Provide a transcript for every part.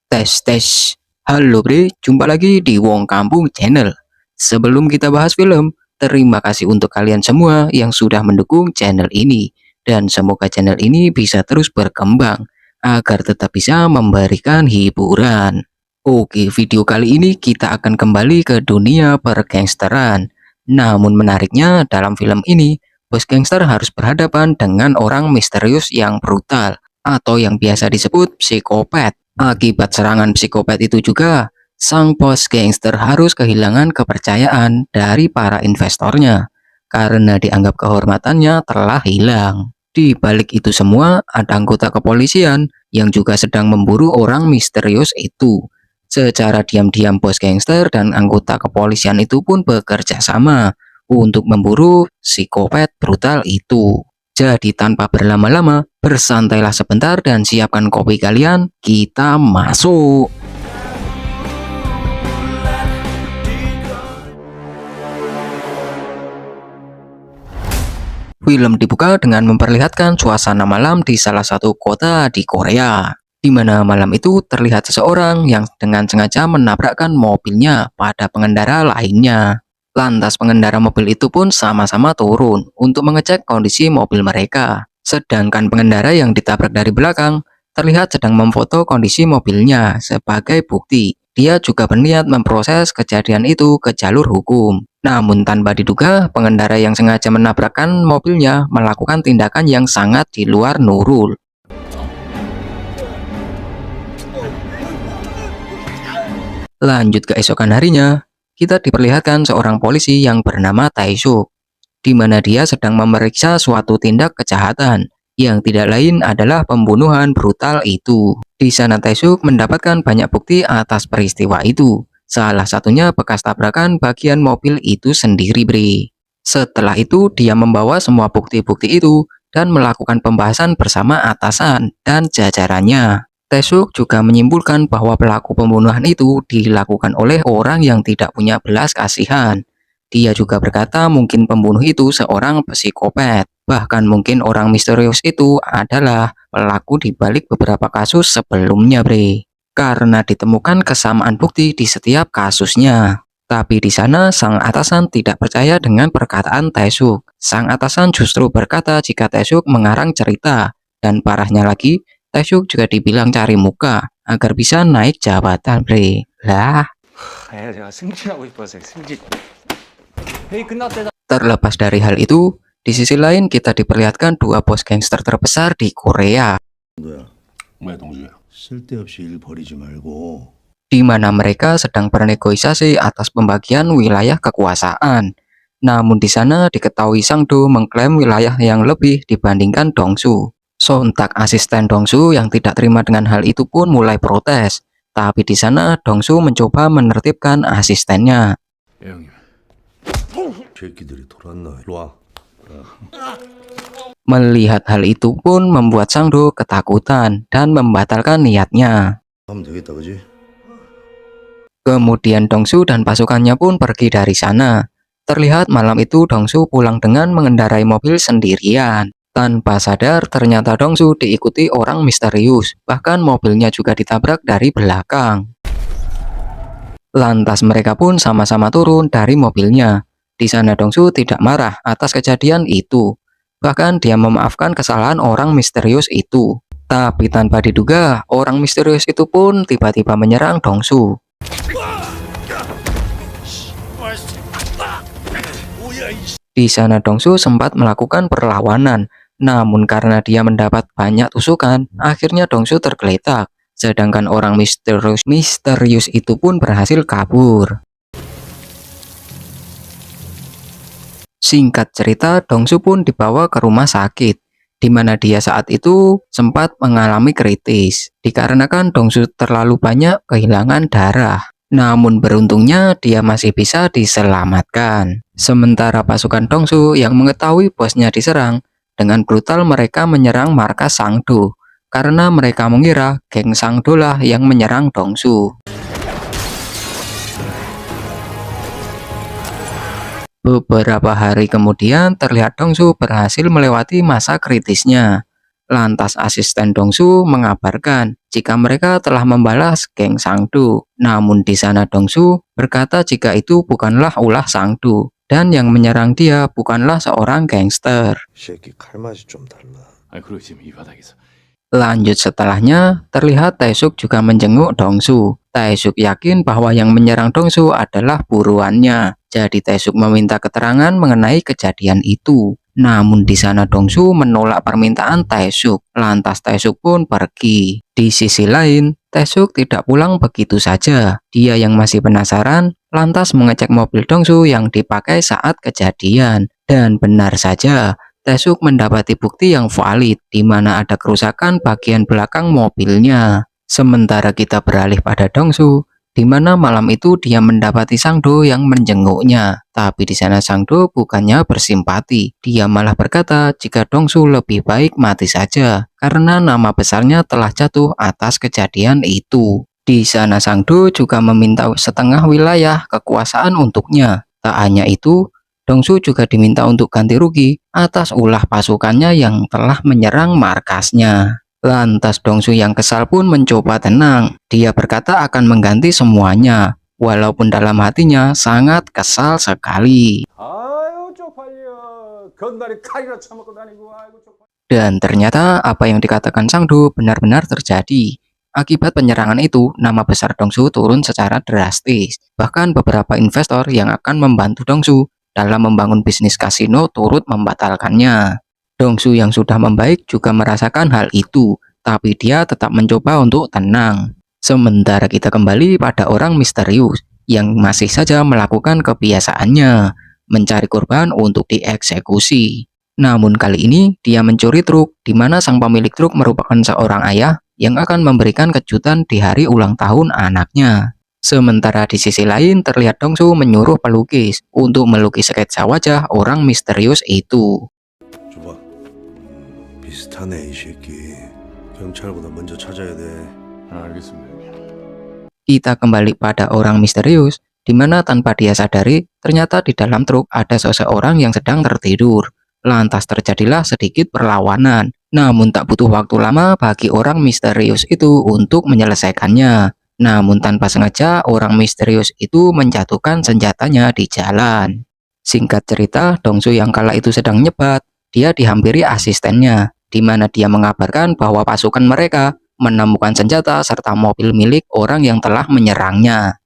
Tes tes. Halo bre, jumpa lagi di Wong Kampung Channel. Sebelum kita bahas film, terima kasih untuk kalian semua yang sudah mendukung channel ini. Dan semoga channel ini bisa terus berkembang agar tetap bisa memberikan hiburan. Oke, video kali ini kita akan kembali ke dunia pergangsteran. Namun menariknya dalam film ini, bos gangster harus berhadapan dengan orang misterius yang brutal atau yang biasa disebut psikopat. Akibat serangan psikopat itu juga, sang bos gangster harus kehilangan kepercayaan dari para investornya karena dianggap kehormatannya telah hilang. Di balik itu semua, ada anggota kepolisian yang juga sedang memburu orang misterius itu. Secara diam-diam bos gangster dan anggota kepolisian itu pun bekerja sama untuk memburu psikopat brutal itu. Jadi tanpa berlama-lama, bersantailah sebentar dan siapkan kopi kalian, kita masuk. Film dibuka dengan memperlihatkan suasana malam di salah satu kota di Korea, di mana malam itu terlihat seseorang yang dengan sengaja menabrakkan mobilnya pada pengendara lainnya. Lantas pengendara mobil itu pun sama-sama turun untuk mengecek kondisi mobil mereka. Sedangkan pengendara yang ditabrak dari belakang terlihat sedang memfoto kondisi mobilnya sebagai bukti. Dia juga berniat memproses kejadian itu ke jalur hukum. Namun tanpa diduga, pengendara yang sengaja menabrakkan mobilnya melakukan tindakan yang sangat di luar nurul. Lanjut ke esokan harinya, kita diperlihatkan seorang polisi yang bernama Taesuk, di mana dia sedang memeriksa suatu tindak kejahatan yang tidak lain adalah pembunuhan brutal itu. Di sana Taesuk mendapatkan banyak bukti atas peristiwa itu. Salah satunya bekas tabrakan bagian mobil itu sendiri, bre. Setelah itu dia membawa semua bukti-bukti itu dan melakukan pembahasan bersama atasan dan jajarannya. Taesuk juga menyimpulkan bahwa pelaku pembunuhan itu dilakukan oleh orang yang tidak punya belas kasihan. Dia juga berkata mungkin pembunuh itu seorang psikopat. Bahkan mungkin orang misterius itu adalah pelaku di balik beberapa kasus sebelumnya, bre. Karena ditemukan kesamaan bukti di setiap kasusnya. Tapi di sana sang atasan tidak percaya dengan perkataan Taesuk. Sang atasan justru berkata jika Taesuk mengarang cerita. Dan parahnya lagi, Taesuk juga dibilang cari muka agar bisa naik jabatan, bre. Lah. Terlepas dari hal itu, di sisi lain kita diperlihatkan dua bos gangster terbesar di Korea, di mana mereka sedang bernegosiasi atas pembagian wilayah kekuasaan. Namun di sana diketahui Sang-do mengklaim wilayah yang lebih dibandingkan Dong-su. Sontak asisten Dong-su yang tidak terima dengan hal itu pun mulai protes. Tapi di sana Dong-su mencoba menertibkan asistennya. Melihat hal itu pun membuat Sang-do ketakutan dan membatalkan niatnya. Kemudian Dong-su dan pasukannya pun pergi dari sana. Terlihat malam itu Dong-su pulang dengan mengendarai mobil sendirian. Tanpa sadar ternyata Dong-su diikuti orang misterius. Bahkan mobilnya juga ditabrak dari belakang. Lantas mereka pun sama-sama turun dari mobilnya. Di sana Dong-su tidak marah atas kejadian itu. Bahkan dia memaafkan kesalahan orang misterius itu. Tapi tanpa diduga, orang misterius itu pun tiba-tiba menyerang Dong-su. Di sana Dong-su sempat melakukan perlawanan. Namun karena dia mendapat banyak tusukan, akhirnya Dong-su tergeletak. Sedangkan orang misterius itu pun berhasil kabur. Singkat cerita, Dong-su pun dibawa ke rumah sakit, di mana dia saat itu sempat mengalami kritis, dikarenakan Dong-su terlalu banyak kehilangan darah. Namun beruntungnya dia masih bisa diselamatkan. Sementara pasukan Dong-su yang mengetahui bosnya diserang, dengan brutal mereka menyerang markas Sang-do, karena mereka mengira geng Sang-do lah yang menyerang Dong-su. Beberapa hari kemudian terlihat Dong-su berhasil melewati masa kritisnya. Lantas asisten Dongsu mengabarkan jika mereka telah membalas geng Sangdo. Namun di sana Dongsu berkata jika itu bukanlah ulah Sangdo dan yang menyerang dia bukanlah seorang gangster. Lanjut setelahnya, terlihat Taesuk juga menjenguk Dongsu. Taesuk yakin bahwa yang menyerang Dongsu adalah buruannya. Jadi Taesuk meminta keterangan mengenai kejadian itu. Namun di sana Dongsu menolak permintaan Taesuk. Lantas Taesuk pun pergi. Di sisi lain, Taesuk tidak pulang begitu saja. Dia yang masih penasaran, lantas mengecek mobil Dongsu yang dipakai saat kejadian. Dan benar saja, Taesuk mendapati bukti yang valid, di mana ada kerusakan bagian belakang mobilnya. Sementara kita beralih pada Dongsu, di mana malam itu dia mendapati Sangdo yang menjenguknya. Tapi di sana Sangdo bukannya bersimpati, dia malah berkata jika Dongsu lebih baik mati saja, karena nama besarnya telah jatuh atas kejadian itu. Di sana Sangdo juga meminta setengah wilayah kekuasaan untuknya. Tak hanya itu, Dongsu juga diminta untuk ganti rugi atas ulah pasukannya yang telah menyerang markasnya. Lantas Dongsu yang kesal pun mencoba tenang. Dia berkata akan mengganti semuanya, walaupun dalam hatinya sangat kesal sekali. Dan ternyata apa yang dikatakan Sangdo benar-benar terjadi. Akibat penyerangan itu, nama besar Dongsu turun secara drastis. Bahkan beberapa investor yang akan membantu Dongsu dalam membangun bisnis kasino turut membatalkannya. Dongsu yang sudah membaik juga merasakan hal itu, tapi dia tetap mencoba untuk tenang. Sementara kita kembali pada orang misterius yang masih saja melakukan kebiasaannya, mencari korban untuk dieksekusi. Namun kali ini dia mencuri truk, di mana sang pemilik truk merupakan seorang ayah yang akan memberikan kejutan di hari ulang tahun anaknya. Sementara di sisi lain terlihat Dongsu menyuruh pelukis untuk melukis sketsa wajah orang misterius itu. Kita kembali pada orang misterius, di mana tanpa dia sadari, ternyata di dalam truk ada seseorang yang sedang tertidur. Lantas terjadilah sedikit perlawanan, namun tak butuh waktu lama bagi orang misterius itu untuk menyelesaikannya. Namun tanpa sengaja orang misterius itu menjatuhkan senjatanya di jalan. Singkat cerita, Dongsu yang kala itu sedang nyebat, dia dihampiri asistennya, di mana dia mengabarkan bahwa pasukan mereka menemukan senjata serta mobil milik orang yang telah menyerangnya.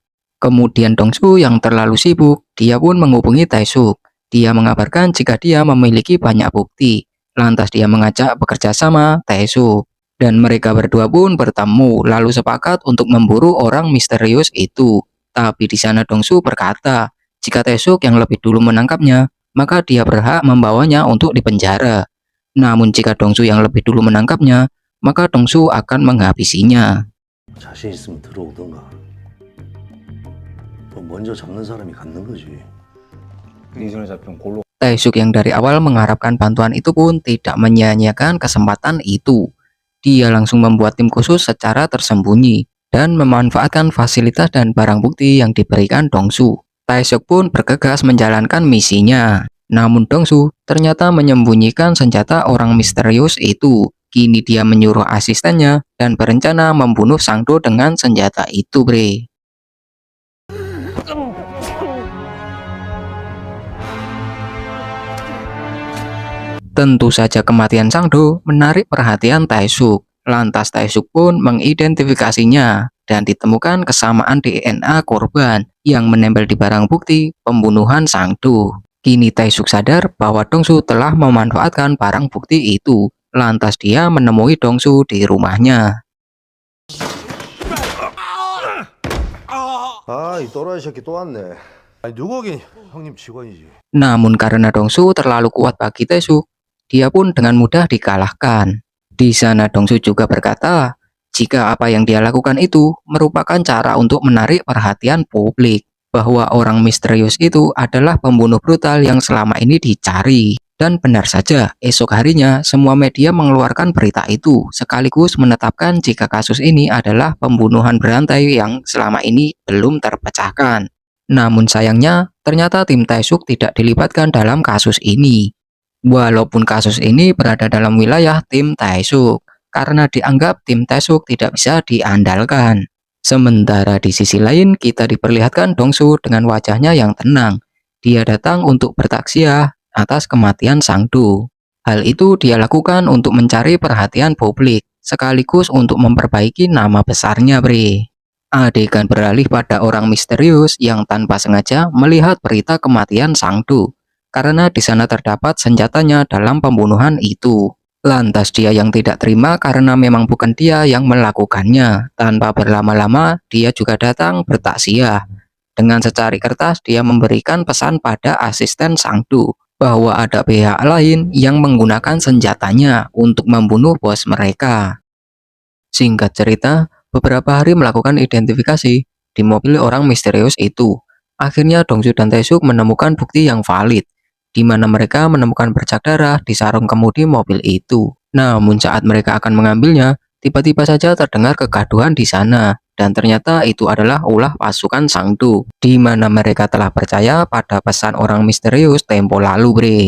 Kemudian Dongsu yang terlalu sibuk, dia pun menghubungi Taesuk. Dia mengabarkan jika dia memiliki banyak bukti. Lantas dia mengajak bekerja sama Taesuk. Dan mereka berdua pun bertemu lalu sepakat untuk memburu orang misterius itu. Tapi di sana Dongsu berkata, jika Taesuk yang lebih dulu menangkapnya, maka dia berhak membawanya untuk dipenjara. Namun jika Dongsu yang lebih dulu menangkapnya, maka Dongsu akan menghabisinya. Taesuk yang dari awal mengharapkan bantuan itu pun tidak menyia-nyiakan kesempatan itu. Dia langsung membuat tim khusus secara tersembunyi dan memanfaatkan fasilitas dan barang bukti yang diberikan Dongsu. Taesuk pun bergegas menjalankan misinya. Namun Dongsu ternyata menyembunyikan senjata orang misterius itu. Kini dia menyuruh asistennya dan berencana membunuh Sangdo dengan senjata itu, bre. Tentu saja kematian Sangdo menarik perhatian Taesuk. Lantas Taesuk pun mengidentifikasinya dan ditemukan kesamaan DNA korban yang menempel di barang bukti pembunuhan Sangdo. Kini Taesuk sadar bahwa Dongsu telah memanfaatkan barang bukti itu. Lantas dia menemui Dongsu di rumahnya. Namun karena Dongsu terlalu kuat bagi Taesuk, dia pun dengan mudah dikalahkan. Di sana Dongsu juga berkata, jika apa yang dia lakukan itu merupakan cara untuk menarik perhatian publik, bahwa orang misterius itu adalah pembunuh brutal yang selama ini dicari. Dan benar saja, esok harinya semua media mengeluarkan berita itu, sekaligus menetapkan jika kasus ini adalah pembunuhan berantai yang selama ini belum terpecahkan. Namun sayangnya, ternyata tim Taesuk tidak dilibatkan dalam kasus ini. Walaupun kasus ini berada dalam wilayah tim Taesuk, karena dianggap tim Taesuk tidak bisa diandalkan. Sementara di sisi lain, kita diperlihatkan Dongsu dengan wajahnya yang tenang. Dia datang untuk bertaksiah atas kematian Sang Du. Hal itu dia lakukan untuk mencari perhatian publik, sekaligus untuk memperbaiki nama besarnya, Bre. Adegan beralih pada orang misterius yang tanpa sengaja melihat berita kematian Sang Du, karena di sana terdapat senjatanya dalam pembunuhan itu. Lantas dia yang tidak terima karena memang bukan dia yang melakukannya. Tanpa berlama-lama, dia juga datang bertaksiah. Dengan secari kertas, dia memberikan pesan pada asisten Sang Du bahwa ada pihak lain yang menggunakan senjatanya untuk membunuh bos mereka. Singkat cerita, beberapa hari melakukan identifikasi di mobil orang misterius itu. Akhirnya Dongsu dan Taesuk menemukan bukti yang valid, di mana mereka menemukan bercak darah di sarung kemudi mobil itu. Namun saat mereka akan mengambilnya, tiba-tiba saja terdengar kegaduhan di sana. Dan ternyata itu adalah ulah pasukan Sang Du, di mana mereka telah percaya pada pesan orang misterius tempo lalu, Bre.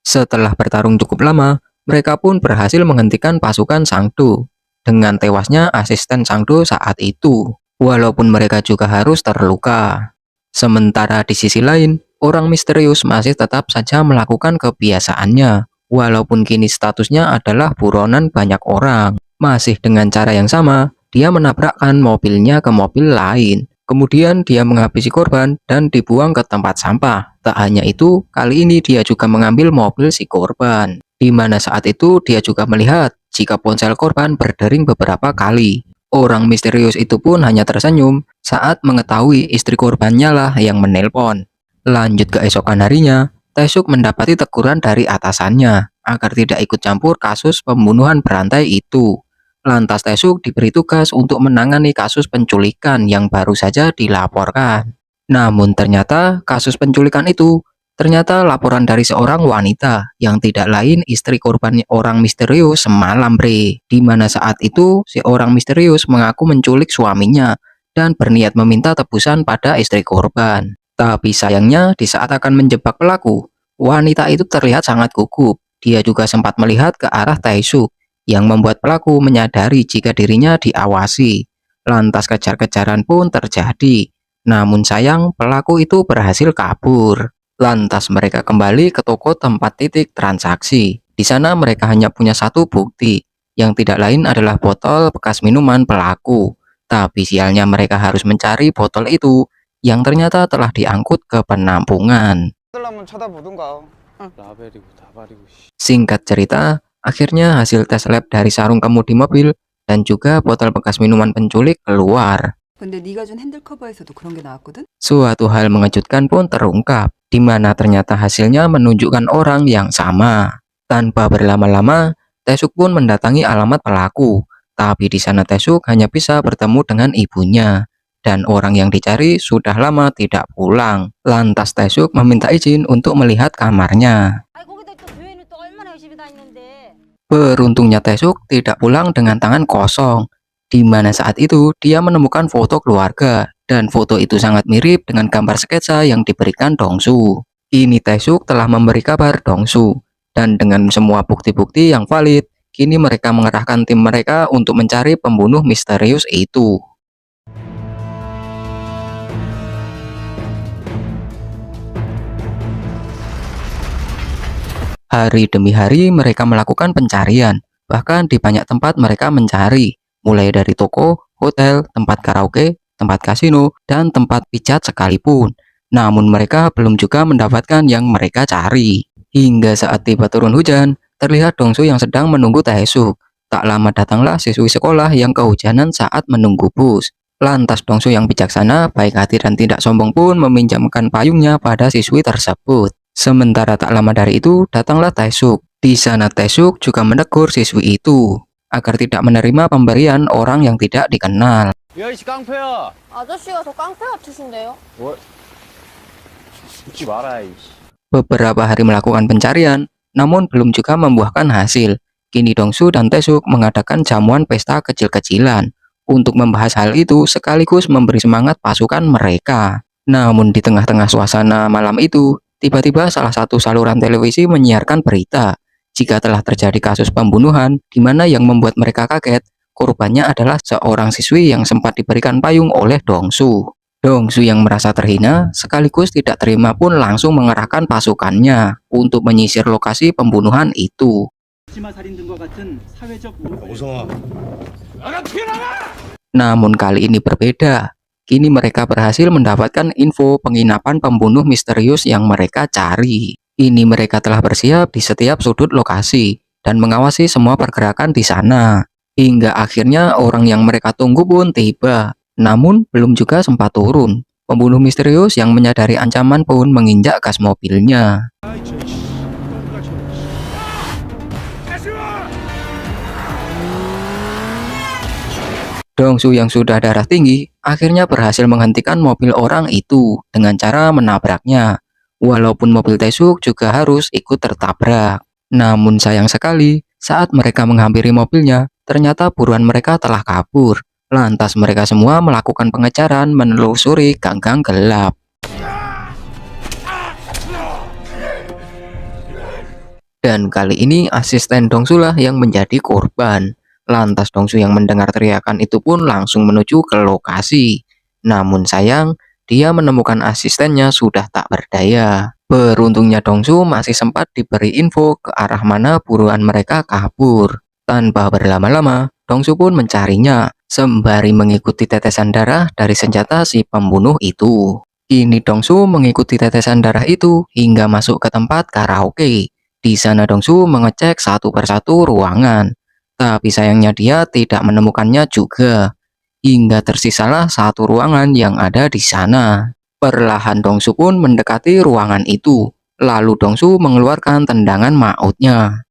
Setelah bertarung cukup lama, mereka pun berhasil menghentikan pasukan Sang Du. Dengan tewasnya asisten Sang Du saat itu, walaupun mereka juga harus terluka. Sementara di sisi lain, orang misterius masih tetap saja melakukan kebiasaannya, walaupun kini statusnya adalah buronan banyak orang. Masih dengan cara yang sama, dia menabrakkan mobilnya ke mobil lain. Kemudian dia menghabisi korban dan dibuang ke tempat sampah. Tak hanya itu, kali ini dia juga mengambil mobil si korban, di mana saat itu dia juga melihat jika ponsel korban berdering beberapa kali. Orang misterius itu pun hanya tersenyum saat mengetahui istri korbannya lah yang menelpon. Lanjut keesokan harinya, Taesuk mendapati teguran dari atasannya agar tidak ikut campur kasus pembunuhan berantai itu. Lantas Taesuk diberi tugas untuk menangani kasus penculikan yang baru saja dilaporkan. Namun ternyata kasus penculikan itu ternyata laporan dari seorang wanita yang tidak lain istri korban orang misterius semalam, Bre. Di mana saat itu si orang misterius mengaku menculik suaminya dan berniat meminta tebusan pada istri korban. Tapi sayangnya di saat akan menjebak pelaku, wanita itu terlihat sangat gugup. Dia juga sempat melihat ke arah Taesuk yang membuat pelaku menyadari jika dirinya diawasi. Lantas kejar-kejaran pun terjadi. Namun sayang, pelaku itu berhasil kabur. Lantas mereka kembali ke toko tempat titik transaksi. Di sana mereka hanya punya satu bukti, yang tidak lain adalah botol bekas minuman pelaku. Tapi sialnya mereka harus mencari botol itu, yang ternyata telah diangkut ke penampungan. Singkat cerita, akhirnya hasil tes lab dari sarung kemudi mobil dan juga botol bekas minuman penculik keluar. Suatu hal mengejutkan pun terungkap, di mana ternyata hasilnya menunjukkan orang yang sama. Tanpa berlama-lama, Taesuk pun mendatangi alamat pelaku. Tapi di sana Taesuk hanya bisa bertemu dengan ibunya. Dan orang yang dicari sudah lama tidak pulang. Lantas Taesuk meminta izin untuk melihat kamarnya. Beruntungnya Taesuk tidak pulang dengan tangan kosong, di mana saat itu dia menemukan foto keluarga, dan foto itu sangat mirip dengan gambar sketsa yang diberikan Dongsu. Kini Taesuk telah memberi kabar Dongsu, dan dengan semua bukti-bukti yang valid, kini mereka mengerahkan tim mereka untuk mencari pembunuh misterius itu. Hari demi hari mereka melakukan pencarian, bahkan di banyak tempat mereka mencari, mulai dari toko, hotel, tempat karaoke, tempat kasino, dan tempat pijat sekalipun. Namun mereka belum juga mendapatkan yang mereka cari. Hingga saat tiba turun hujan, terlihat Dongsu yang sedang menunggu Taesuk. Tak lama datanglah siswi sekolah yang kehujanan saat menunggu bus. Lantas Dongsu yang bijaksana, baik hati dan tidak sombong pun meminjamkan payungnya pada siswi tersebut. Sementara tak lama dari itu, datanglah Taesuk. Di sana Taesuk juga menegur siswi itu agar tidak menerima pemberian orang yang tidak dikenal. Beberapa hari melakukan pencarian, namun belum juga membuahkan hasil. Kini Dongsu dan Taesuk mengadakan jamuan pesta kecil-kecilan untuk membahas hal itu sekaligus memberi semangat pasukan mereka. Namun di tengah-tengah suasana malam itu, tiba-tiba salah satu saluran televisi menyiarkan berita jika telah terjadi kasus pembunuhan di mana yang membuat mereka kaget, korbannya adalah seorang siswi yang sempat diberikan payung oleh Dongsu. Dongsu yang merasa terhina sekaligus tidak terima pun langsung mengerahkan pasukannya untuk menyisir lokasi pembunuhan itu. Namun kali ini berbeda. Kini mereka berhasil mendapatkan info penginapan pembunuh misterius yang mereka cari. Ini mereka telah bersiap di setiap sudut lokasi dan mengawasi semua pergerakan di sana. Hingga akhirnya orang yang mereka tunggu pun tiba. Namun belum juga sempat turun. Pembunuh misterius yang menyadari ancaman pun menginjak gas mobilnya. Dongsu yang sudah darah tinggi akhirnya berhasil menghentikan mobil orang itu dengan cara menabraknya. Walaupun mobil Taesuk juga harus ikut tertabrak. Namun sayang sekali, saat mereka menghampiri mobilnya, ternyata buruan mereka telah kabur. Lantas mereka semua melakukan pengejaran menelusuri gang-gang gelap. Dan kali ini asisten Dongsu lah yang menjadi korban. Lantas Dongsu yang mendengar teriakan itu pun langsung menuju ke lokasi. Namun sayang, dia menemukan asistennya sudah tak berdaya. Beruntungnya Dongsu masih sempat diberi info ke arah mana buruan mereka kabur. Tanpa berlama-lama, Dongsu pun mencarinya, sembari mengikuti tetesan darah dari senjata si pembunuh itu. Kini Dongsu mengikuti tetesan darah itu hingga masuk ke tempat karaoke. Di sana Dongsu mengecek satu persatu ruangan. Tapi sayangnya dia tidak menemukannya juga. Hingga tersisalah satu ruangan yang ada di sana. Perlahan Dongsu pun mendekati ruangan itu. Lalu Dongsu mengeluarkan tendangan mautnya.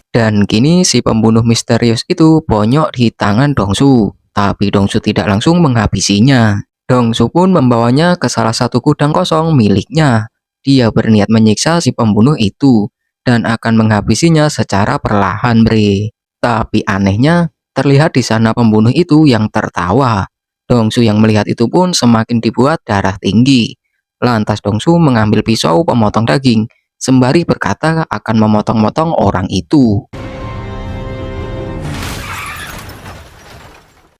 Dan kini si pembunuh misterius itu bonyok di tangan Dongsu. Tapi Dongsu tidak langsung menghabisinya. Dongsu pun membawanya ke salah satu gudang kosong miliknya. Dia berniat menyiksa si pembunuh itu dan akan menghabisinya secara perlahan, bre. Tapi anehnya, terlihat di sana pembunuh itu yang tertawa. Dongsu yang melihat itu pun semakin dibuat darah tinggi. Lantas Dongsu mengambil pisau pemotong daging, sembari berkata akan memotong-motong orang itu.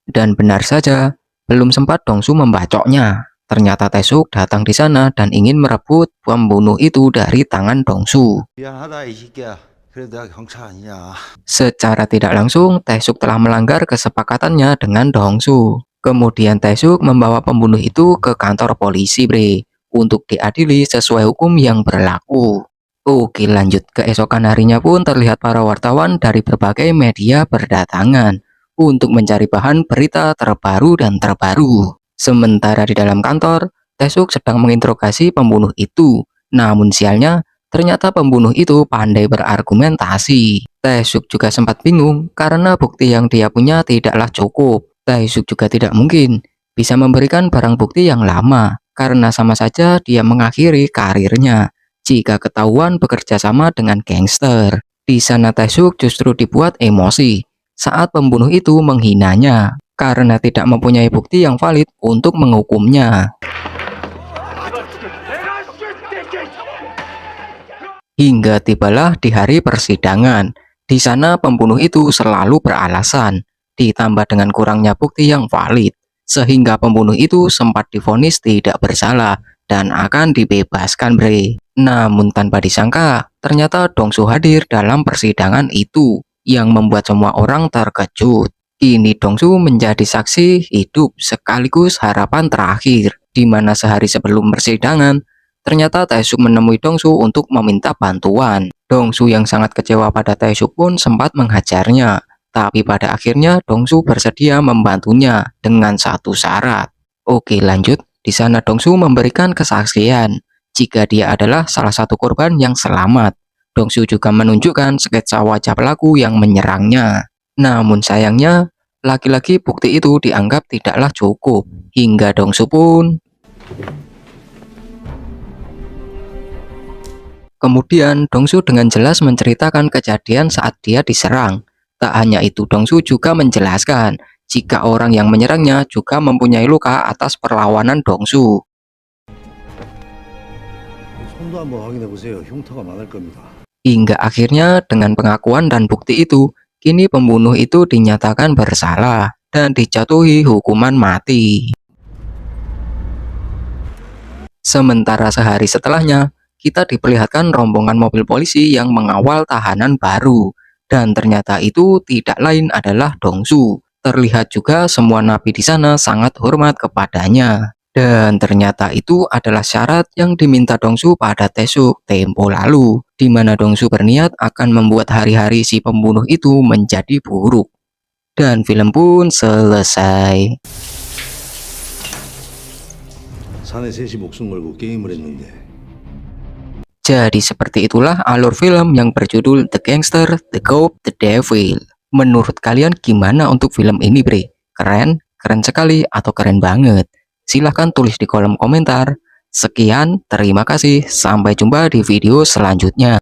Dan benar saja, belum sempat Dongsu membacoknya. Ternyata Taesuk datang di sana dan ingin merebut pembunuh itu dari tangan Dongsu. Secara tidak langsung, Taesuk telah melanggar kesepakatannya dengan Dongsu. Kemudian Taesuk membawa pembunuh itu ke kantor polisi, bre, untuk diadili sesuai hukum yang berlaku. Oke, lanjut. Keesokan harinya pun terlihat para wartawan dari berbagai media berdatangan untuk mencari bahan berita terbaru dan terbaru. Sementara di dalam kantor, Taesuk sedang menginterogasi pembunuh itu. Namun sialnya, ternyata pembunuh itu pandai berargumentasi. Taesuk juga sempat bingung karena bukti yang dia punya tidaklah cukup. Taesuk juga tidak mungkin bisa memberikan barang bukti yang lama karena sama saja dia mengakhiri karirnya jika ketahuan bekerja sama dengan gangster. Di sana Taesuk justru dibuat emosi saat pembunuh itu menghinanya karena tidak mempunyai bukti yang valid untuk menghukumnya. Hingga tibalah di hari persidangan. Di sana pembunuh itu selalu beralasan, ditambah dengan kurangnya bukti yang valid, sehingga pembunuh itu sempat divonis tidak bersalah dan akan dibebaskan, bre. Namun tanpa disangka, ternyata Dongsu hadir dalam persidangan itu yang membuat semua orang terkejut. Kini Dongsu menjadi saksi hidup sekaligus harapan terakhir, di mana sehari sebelum persidangan, ternyata Taesuk menemui Dongsu untuk meminta bantuan. Dongsu yang sangat kecewa pada Taesuk pun sempat menghajarnya, tapi pada akhirnya Dongsu bersedia membantunya dengan satu syarat. Oke, lanjut. Di sana Dongsu memberikan kesaksian jika dia adalah salah satu korban yang selamat. Dongsu juga menunjukkan sketsa wajah pelaku yang menyerangnya. Namun sayangnya, lagi-lagi bukti itu dianggap tidaklah cukup, hingga Dongsu pun Kemudian Dongsu dengan jelas menceritakan kejadian saat dia diserang. Tak hanya itu, Dongsu juga menjelaskan jika orang yang menyerangnya juga mempunyai luka atas perlawanan Dongsu. 손도 한번 확인해 보세요. 흉터가 많을 겁니다. Hingga akhirnya dengan pengakuan dan bukti itu, kini pembunuh itu dinyatakan bersalah dan dijatuhi hukuman mati. Sementara sehari setelahnya, kita diperlihatkan rombongan mobil polisi yang mengawal tahanan baru. Dan ternyata itu tidak lain adalah Dongsu. Terlihat juga semua napi di sana sangat hormat kepadanya. Dan ternyata itu adalah syarat yang diminta Dongsu pada Tae-suk tempo lalu, di mana Dongsu berniat akan membuat hari-hari si pembunuh itu menjadi buruk. Dan film pun selesai. 사내 셋이 목숨 걸고 게임을 했는데 Jadi seperti itulah alur film yang berjudul The Gangster, The Cop, The Devil. Menurut kalian gimana untuk film ini, Bre? Keren? Keren sekali atau keren banget? Silahkan tulis di kolom komentar. Sekian, terima kasih. Sampai jumpa di video selanjutnya.